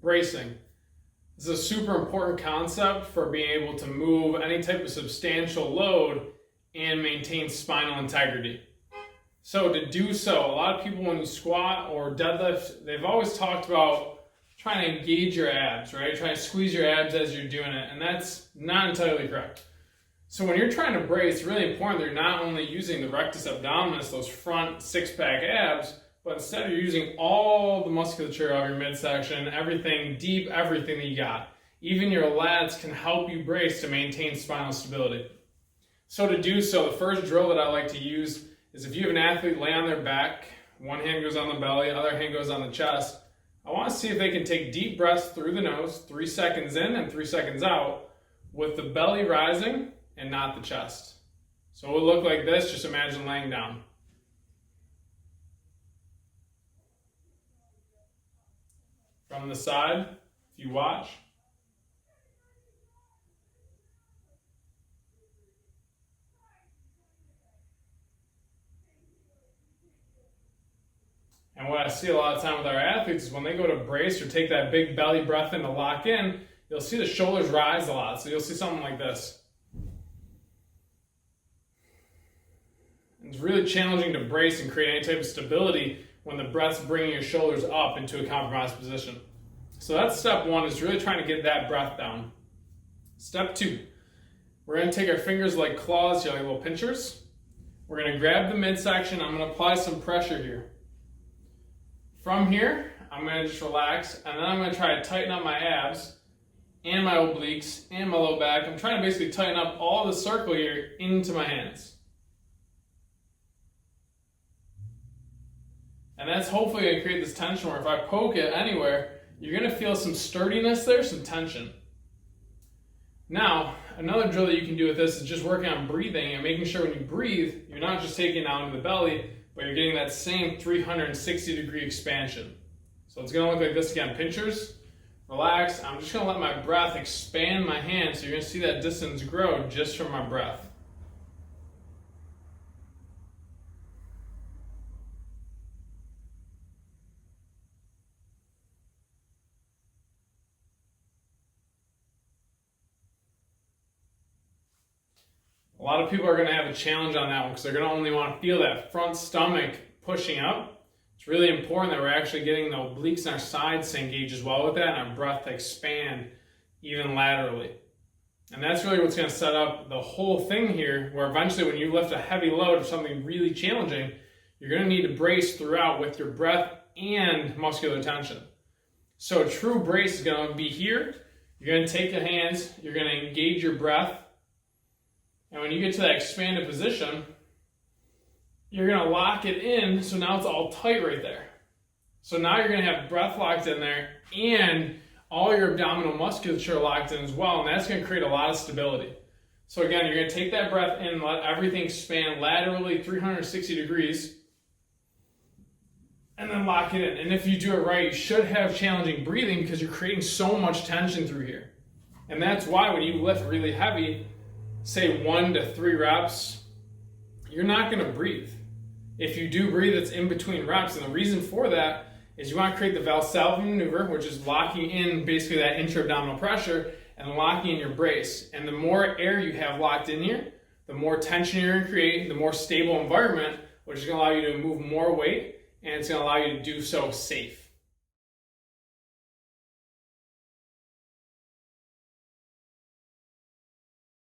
bracing. This is a super important concept for being able to move any type of substantial load and maintain spinal integrity. So to do so, a lot of people when you squat or deadlift, they've always talked about trying to engage your abs, right? Trying to squeeze your abs as you're doing it, and that's not entirely correct. So when you're trying to brace, it's really important that you're not only using the rectus abdominis, those front six-pack abs, but instead you're using all the musculature of your midsection, everything deep, everything that you got. Even your lats can help you brace to maintain spinal stability. So to do so, the first drill that I like to use is if you have an athlete lay on their back, one hand goes on the belly, other hand goes on the chest, I want to see if they can take deep breaths through the nose, 3 seconds in and 3 seconds out, with the belly rising and not the chest. So it will look like this, just imagine laying down. From the side, if you watch. And what I see a lot of time with our athletes is when they go to brace or take that big belly breath in to lock in, you'll see the shoulders rise a lot. So you'll see something like this. It's really challenging to brace and create any type of stability when the breath's bringing your shoulders up into a compromised position. So that's step one, is really trying to get that breath down. Step two, we're going to take our fingers like claws here, like little pinchers. We're going to grab the midsection. I'm going to apply some pressure here. From here, I'm going to just relax, and then I'm going to try to tighten up my abs and my obliques and my low back. I'm trying to basically tighten up all the circle here into my hands. And that's hopefully going to create this tension where if I poke it anywhere, you're going to feel some sturdiness there, some tension. Now, another drill that you can do with this is just working on breathing and making sure when you breathe, you're not just taking it out into the belly, but you're getting that same 360-degree expansion. So it's going to look like this again. Pinchers, relax. I'm just going to let my breath expand my hands, so you're going to see that distance grow just from my breath. A lot of people are going to have a challenge on that one because they're going to only want to feel that front stomach pushing up. It's really important that we're actually getting the obliques and our sides to engage as well with that, and our breath to expand even laterally. And that's really what's going to set up the whole thing here, where eventually when you lift a heavy load of something really challenging, you're going to need to brace throughout with your breath and muscular tension. So a true brace is going to be here. You're going to take the hands, you're going to engage your breath, and when you get to that expanded position, you're going to lock it in, so now it's all tight right there. So now you're going to have breath locked in there and all your abdominal musculature locked in as well, and that's going to create a lot of stability. So again, you're going to take that breath in, let everything expand laterally 360 degrees, and then lock it in. And if you do it right, you should have challenging breathing because you're creating so much tension through here. And that's why when you lift really heavy, say 1 to 3 reps, you're not going to breathe. If you do breathe, it's in between reps. And the reason for that is you want to create the Valsalva maneuver, which is locking in basically that intra-abdominal pressure and locking in your brace. And the more air you have locked in here, the more tension you're going to create, the more stable environment, which is going to allow you to move more weight, and it's going to allow you to do so safe.